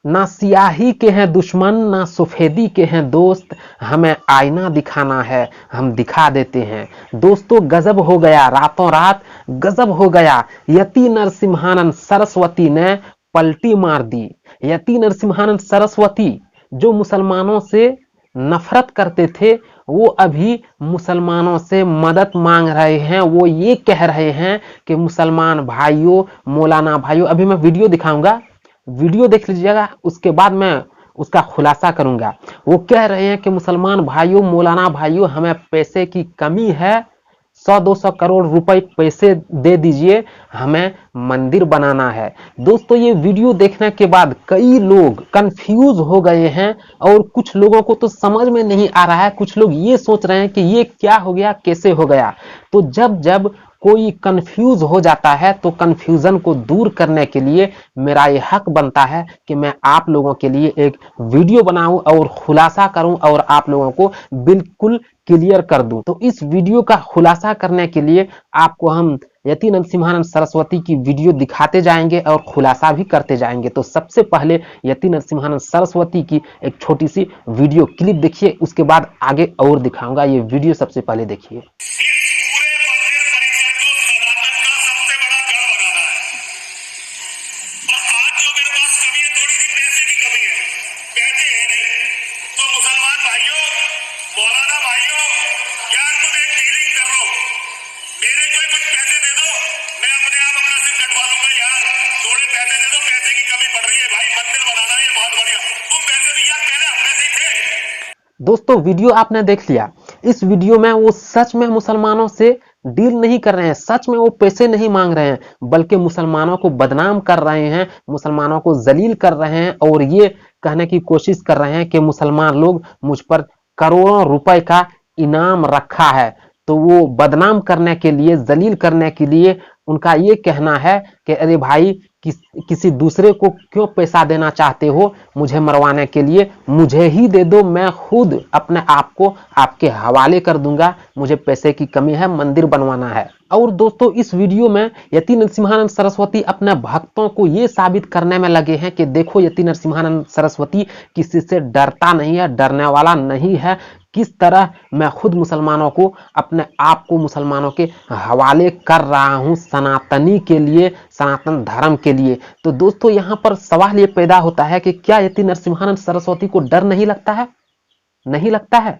ना सियाही के हैं दुश्मन ना सफेदी के हैं दोस्त, हमें आईना दिखाना है हम दिखा देते हैं। दोस्तों गजब हो गया, रातों रात गजब हो गया। यति नरसिम्हानंद सरस्वती ने पलटी मार दी। यति नरसिम्हानंद सरस्वती जो मुसलमानों से नफरत करते थे, वो अभी मुसलमानों से मदद मांग रहे हैं। वो ये कह रहे हैं कि मुसलमान भाइयों, मौलाना भाइयों, अभी मैं वीडियो दिखाऊंगा, वीडियो देख लीजिएगा, उसके बाद मैं उसका खुलासा करूंगा। वो कह रहे हैं कि मुसलमान भाइयों, मौलाना भाइयों, हमें पैसे की कमी है, 100-200 करोड़ रुपए पैसे दे दीजिए, हमें मंदिर बनाना है। दोस्तों ये वीडियो देखने के बाद कई लोग कंफ्यूज हो गए हैं और कुछ लोगों को तो समझ में नहीं आ रहा है। कुछ लोग ये सोच रहे हैं कि ये क्या हो गया, कैसे हो गया। तो जब जब कोई कंफ्यूज हो जाता है तो कंफ्यूजन को दूर करने के लिए मेरा ये हक बनता है कि मैं आप लोगों के लिए एक वीडियो बनाऊं और खुलासा करूं और आप लोगों को बिल्कुल क्लियर कर दूं। तो इस वीडियो का खुलासा करने के लिए आपको हम यति नरसिम्हानंद सरस्वती की वीडियो दिखाते जाएंगे और खुलासा भी करते जाएंगे। तो सबसे पहले यति नरसिम्हानंद सरस्वती की एक छोटी सी वीडियो क्लिप देखिए, उसके बाद आगे और दिखाऊंगा। ये वीडियो सबसे पहले देखिए। दोस्तों वीडियो आपने देख लिया। इस वीडियो में वो सच में मुसलमानों से डील नहीं कर रहे हैं, सच में वो पैसे नहीं मांग रहे हैं, बल्कि मुसलमानों को बदनाम कर रहे हैं, मुसलमानों को जलील कर रहे हैं और ये कहने की कोशिश कर रहे हैं कि मुसलमान लोग मुझ पर करोड़ों रुपए का इनाम रखा है। तो वो बदनाम करने के लिए, जलील करने के लिए उनका ये कहना है कि अरे भाई किसी दूसरे को क्यों पैसा देना चाहते हो मुझे मरवाने के लिए, मुझे ही दे दो, मैं खुद अपने आप को आपके हवाले कर दूंगा, मुझे पैसे की कमी है, मंदिर बनवाना है। और दोस्तों इस वीडियो में यति नरसिम्हानंद सरस्वती अपने भक्तों को यह साबित करने में लगे हैं कि देखो यति नरसिम्हानंद सरस्वती किसी से डरता नहीं है, डरने वाला नहीं है, किस तरह मैं खुद मुसलमानों को, अपने आप को मुसलमानों के हवाले कर रहा हूं सनातनी के लिए, सनातन धर्म के लिए। तो दोस्तों यहां पर सवाल ये पैदा होता है कि क्या यति नरसिम्हानंद सरस्वती को डर नहीं लगता है? नहीं लगता है?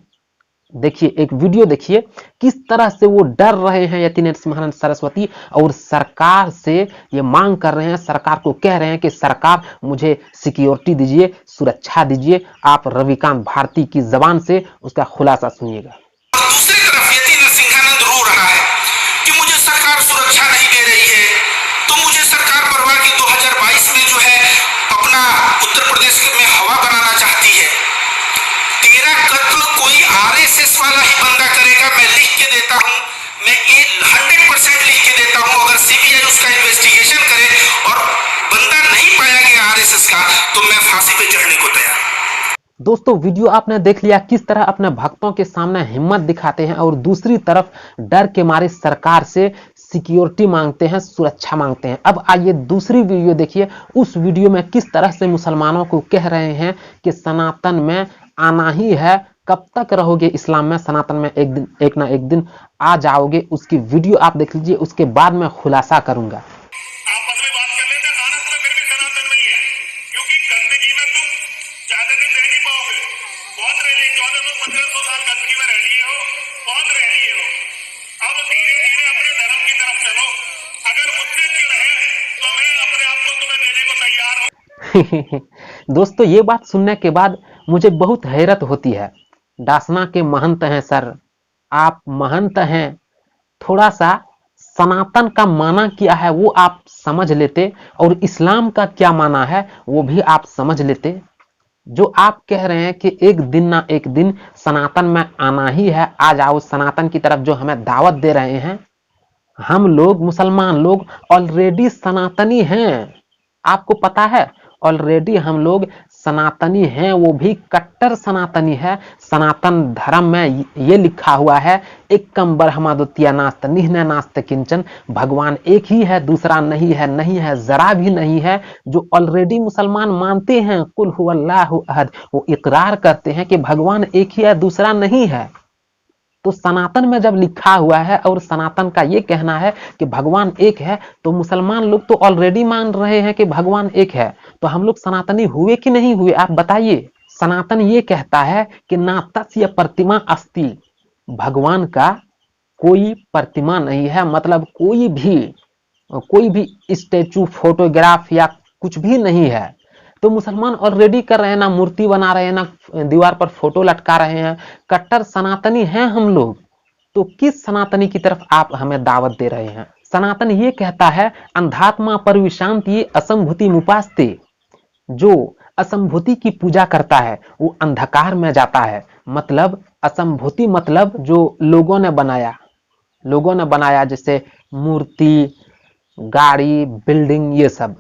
देखिए एक वीडियो देखिए किस तरह से वो डर रहे हैं यति नरसिम्हानंद सरस्वती और सरकार से ये मांग कर रहे हैं, सरकार को कह रहे हैं कि सरकार मुझे सिक्योरिटी दीजिए, सुरक्षा दीजिए। आप रविकांत भारती की जबान से उसका खुलासा सुनिएगा। दूसरी तरफ यति नरसिम्हानंद रो रहा है कि मुझे सरकार सुरक्षा नहीं दे रही है, तो मुझे सरकार परवाह की 2022 में जो है अपना उत्तर प्रदेश में हवा बनाना चाहती है। तेरा कत्ल कोई आरएसएस वाला ही बंदा करेगा, मैं लिख के देता हूं, मैं 100% लिख के देता हूं। अगर सीबीआई उसका इन्वेस्टिगेशन करे और बंदा नहीं पाया गया आरएसएस का, तो मैं फांसी पे चढ़ने को तैयार। दोस्तों वीडियो आपने देख लिया किस तरह अपने भक्तों के सामने हिम्मत दिखाते हैं और दूसरी तरफ डर के मारे सरकार से सिक्योरिटी मांगते हैं, सुरक्षा मांगते हैं। अब आइए दूसरी वीडियो देखिए। उस वीडियो में किस तरह से मुसलमानों को कह रहे हैं कि सनातन में आना ही है, कब तक रहोगे इस्लाम में, सनातन में एक ना एक दिन आ जाओगे। उसकी वीडियो आप देख लीजिए, उसके बाद मैं खुलासा करूंगा। दोस्तों ये बात सुनने के बाद मुझे बहुत हैरत होती है। डासना के महंत हैं सर, आप महंत हैं, थोड़ा सा सनातन का माना क्या है वो आप समझ लेते और इस्लाम का क्या माना है वो भी आप समझ लेते। जो आप कह रहे हैं कि एक दिन ना एक दिन सनातन में आना ही है, आ जाओ सनातन की तरफ, जो हमें दावत दे रहे हैं, हम लोग मुसलमान लोग ऑलरेडी सनातनी हैं। आपको पता है ऑलरेडी हम लोग सनातनी हैं वो भी कट्टर सनातनी है। सनातन धर्म में ये लिखा हुआ है, एकम ब्रह्मा द्वितीय नास्त निह्न नास्त किंचन, भगवान एक ही है, दूसरा नहीं है, नहीं है, जरा भी नहीं है। जो ऑलरेडी मुसलमान मानते हैं कुल हुवल्लाहु अहद, वो इकरार करते हैं कि भगवान एक ही है, दूसरा नहीं है। तो सनातन में जब लिखा हुआ है और सनातन का ये कहना है कि भगवान एक है, तो मुसलमान लोग तो ऑलरेडी मान रहे हैं कि भगवान एक है। तो हम लोग सनातनी हुए कि नहीं हुए, आप बताइए। सनातन ये कहता है कि ना तस्य प्रतिमा अस्ति, भगवान का कोई प्रतिमा नहीं है, मतलब कोई भी स्टेचू, फोटोग्राफ या कुछ भी नहीं है। तो मुसलमान ऑलरेडी कर रहे हैं, ना मूर्ति बना रहे हैं, ना दीवार पर फोटो लटका रहे हैं। कट्टर सनातनी हैं हम लोग। तो किस सनातनी की तरफ आप हमें दावत दे रहे हैं? सनातन ये कहता है अंधात्मा पर विशांति असंभूति मुपास्ते, जो असंभूति की पूजा करता है वो अंधकार में जाता है। मतलब असंभूति मतलब जो लोगों ने बनाया जैसे मूर्ति, गाड़ी, बिल्डिंग, ये सब,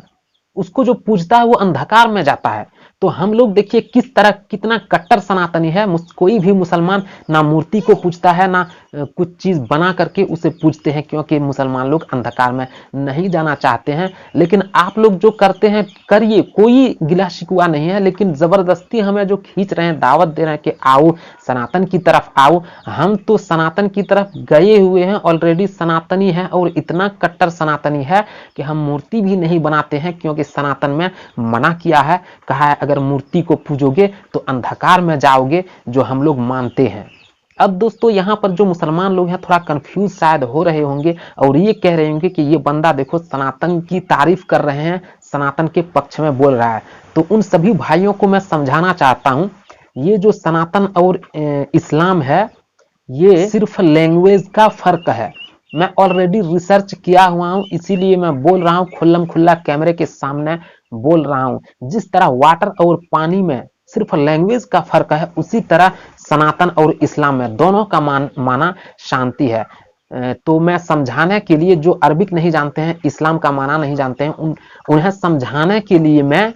उसको जो पूजता है वो अंधकार में जाता है। तो हम लोग देखिए किस तरह, कितना कट्टर सनातनी है। कोई भी मुसलमान ना मूर्ति को पूजता है, ना कुछ चीज बना करके उसे पूजते हैं, क्योंकि मुसलमान लोग अंधकार में नहीं जाना चाहते हैं। लेकिन आप लोग जो करते हैं करिए, कोई गिला शिकवा नहीं है, लेकिन जबरदस्ती हमें जो खींच रहे हैं, दावत दे रहे हैं कि आओ सनातन की तरफ आओ। हम तो सनातन की तरफ गए हुए हैं, ऑलरेडी सनातनी है, और इतना कट्टर सनातनी है कि हम मूर्ति भी नहीं बनाते हैं, क्योंकि सनातन में मना किया है, कहा है अगर मूर्ति को पूजोगे तो अंधकार में जाओगे, जो हम लोग मानते हैं। अब दोस्तों यहाँ पर जो मुसलमान लोग हैं थोड़ा कंफ्यूज शायद हो रहे होंगे और ये कह रहे होंगे कि ये बंदा देखो सनातन की तारीफ कर रहे हैं, सनातन के पक्ष में बोल रहा है। तो उन सभी भाइयों को मैं समझाना चाहता हूं, ये जो सनातन और इस्लाम है ये सिर्फ लैंग्वेज का फर्क है। मैं ऑलरेडी रिसर्च किया हुआ हूं, इसीलिए मैं बोल रहा हूं, खुल्लम खुल्ला कैमरे के सामने बोल रहा हूं। जिस तरह वाटर और पानी में सिर्फ लैंग्वेज का फर्क है, उसी तरह सनातन और इस्लाम में दोनों का माना शांति है। तो मैं समझाने के लिए, जो अरबिक नहीं जानते हैं, इस्लाम का माना नहीं जानते हैं, उन्हें समझाने के लिए मैं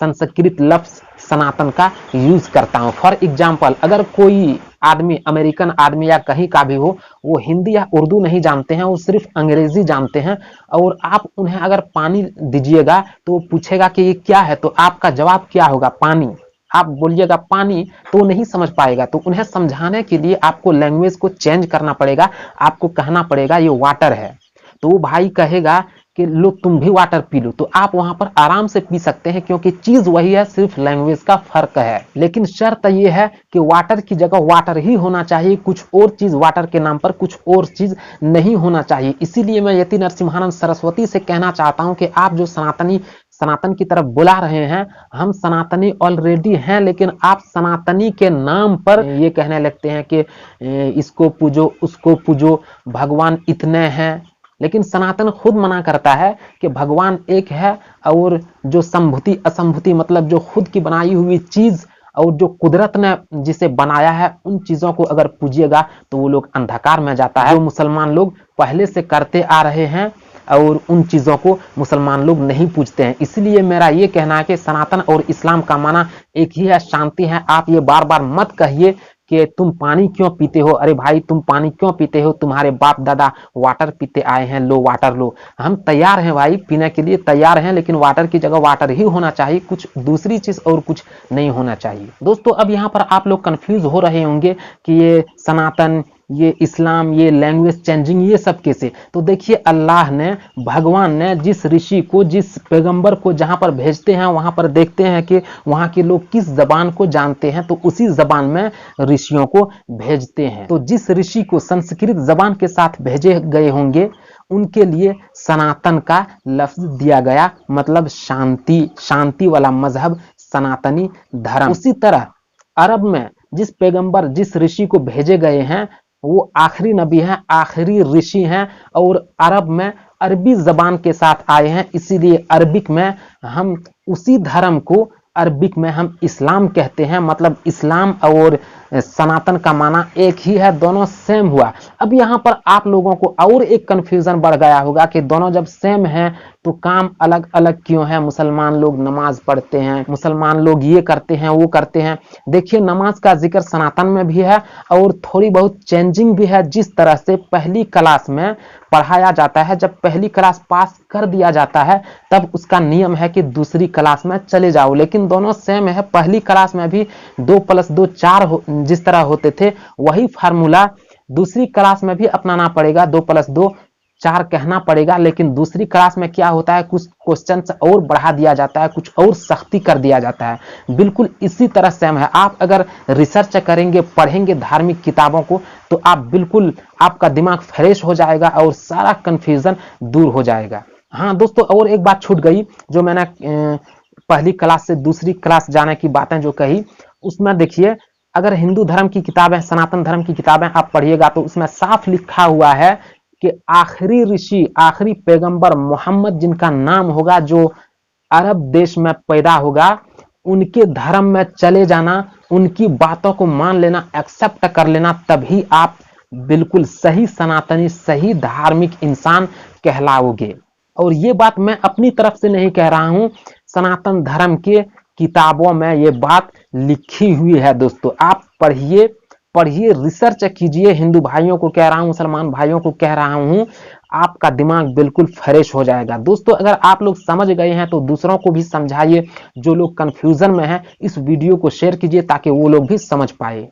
संस्कृत लफ्ज सनातन का यूज करता हूं। फॉर एग्जाम्पल, अगर कोई आदमी, अमेरिकन आदमी या कहीं का भी हो, वो हिंदी या उर्दू नहीं जानते हैं, वो सिर्फ अंग्रेजी जानते हैं, और आप उन्हें अगर पानी दीजिएगा तो वो पूछेगा कि ये क्या है, तो आपका जवाब क्या होगा? पानी। आप बोलिएगा पानी तो वो नहीं समझ पाएगा। तो उन्हें समझाने के लिए आपको लैंग्वेज को चेंज करना पड़ेगा, आपको कहना पड़ेगा ये वाटर है। तो वो भाई कहेगा कि लो तुम भी वाटर पी लो, तो आप वहां पर आराम से पी सकते हैं, क्योंकि चीज वही है, सिर्फ लैंग्वेज का फर्क है। लेकिन शर्त यह है कि वाटर की जगह वाटर ही होना चाहिए, कुछ और चीज वाटर के नाम पर कुछ और चीज नहीं होना चाहिए। इसीलिए मैं यति नरसिम्हानंद सरस्वती से कहना चाहता हूं कि आप जो सनातन की तरफ बुला रहे हैं, हम सनातनी ऑलरेडी हैं, लेकिन आप सनातनी के नाम पर ये कहने लगते हैं कि इसको पूजो, उसको पूजो, भगवान इतने हैं। लेकिन सनातन खुद मना करता है कि भगवान एक है, और जो संभूति असंभूति मतलब जो खुद की बनाई हुई चीज और जो कुदरत ने जिसे बनाया है, उन चीजों को अगर पूजिएगा तो वो लोग अंधकार में जाता है। जो मुसलमान लोग पहले से करते आ रहे हैं, और उन चीजों को मुसलमान लोग नहीं पूजते हैं। इसलिए मेरा ये कहना है कि सनातन और इस्लाम का माना एक ही है, शांति है। आप ये बार बार मत कहिए कि तुम पानी क्यों पीते हो, अरे भाई तुम पानी क्यों पीते हो, तुम्हारे बाप दादा वाटर पीते आए हैं, लो वाटर लो। हम तैयार हैं भाई, पीने के लिए तैयार हैं, लेकिन वाटर की जगह वाटर ही होना चाहिए, कुछ दूसरी चीज और कुछ नहीं होना चाहिए। दोस्तों अब यहाँ पर आप लोग कंफ्यूज हो रहे होंगे कि ये सनातन, ये इस्लाम, ये लैंग्वेज चेंजिंग, ये सब कैसे? तो देखिए अल्लाह ने, भगवान ने जिस ऋषि को, जिस पैगंबर को जहां पर भेजते हैं, वहां पर देखते हैं कि वहां के लोग किस जबान को जानते हैं, तो उसी जबान में ऋषियों को भेजते हैं। तो जिस ऋषि को संस्कृत जबान के साथ भेजे गए होंगे, उनके लिए सनातन का लफ्ज दिया गया, मतलब शांति वाला मजहब, सनातनी धर्म। उसी तरह अरब में जिस पैगंबर, जिस ऋषि को भेजे गए हैं, वो आखिरी नबी हैं, आखिरी ऋषि हैं, और अरब में अरबी जबान के साथ आए हैं। इसीलिए अरबिक में हम उसी धर्म को, अरबिक में हम इस्लाम कहते हैं। मतलब इस्लाम और सनातन का माना एक ही है, दोनों सेम हुआ। अब यहाँ पर आप लोगों को और एक कंफ्यूजन बढ़ गया होगा कि दोनों जब सेम है तो काम अलग अलग क्यों है। मुसलमान लोग नमाज पढ़ते हैं, मुसलमान लोग ये करते हैं वो करते हैं। देखिए, नमाज का जिक्र सनातन में भी है और थोड़ी बहुत चेंजिंग भी है। जिस तरह से पहली क्लास में पढ़ाया जाता है, जब पहली क्लास पास कर दिया जाता है तब उसका नियम है कि दूसरी क्लास में चले जाओ, लेकिन दोनों सेम है। पहली क्लास में भी 2+2 4 जिस तरह होते थे वही फार्मूला दूसरी क्लास में भी अपनाना पड़ेगा। 2+2 4 कहना पड़ेगा, लेकिन दूसरी क्लास में क्या होता है, कुछ क्वेश्चन और बढ़ा दिया जाता है, कुछ और सख्ती कर दिया जाता है। बिल्कुल इसी तरह सेम है। आप अगर रिसर्च करेंगे, पढ़ेंगे धार्मिक किताबों को, तो आप बिल्कुल आपका दिमाग फ्रेश हो जाएगा और सारा कंफ्यूजन दूर हो जाएगा। हाँ दोस्तों, और एक बात छूट गई जो मैंने पहली क्लास से दूसरी क्लास जाने की बातें जो कही, उसमें देखिए, अगर हिंदू धर्म की किताबें, सनातन धर्म की किताबें आप पढ़िएगा तो उसमें साफ लिखा हुआ है कि आखिरी ऋषि, आखिरी पैगंबर मोहम्मद जिनका नाम होगा, जो अरब देश में पैदा होगा, उनके धर्म में चले जाना, उनकी बातों को मान लेना, एक्सेप्ट कर लेना, तभी आप बिल्कुल सही सनातनी, सही धार्मिक इंसान कहलाओगे। और ये बात मैं अपनी तरफ से नहीं कह रहा हूं, सनातन धर्म के किताबों में ये बात लिखी हुई है। दोस्तों आप पढ़िए, रिसर्च कीजिए। हिंदू भाइयों को कह रहा हूं, मुसलमान भाइयों को कह रहा हूं, आपका दिमाग बिल्कुल फ्रेश हो जाएगा। दोस्तों अगर आप लोग समझ गए हैं तो दूसरों को भी समझाइए। जो लोग कंफ्यूजन में हैं, इस वीडियो को शेयर कीजिए ताकि वो लोग भी समझ पाए।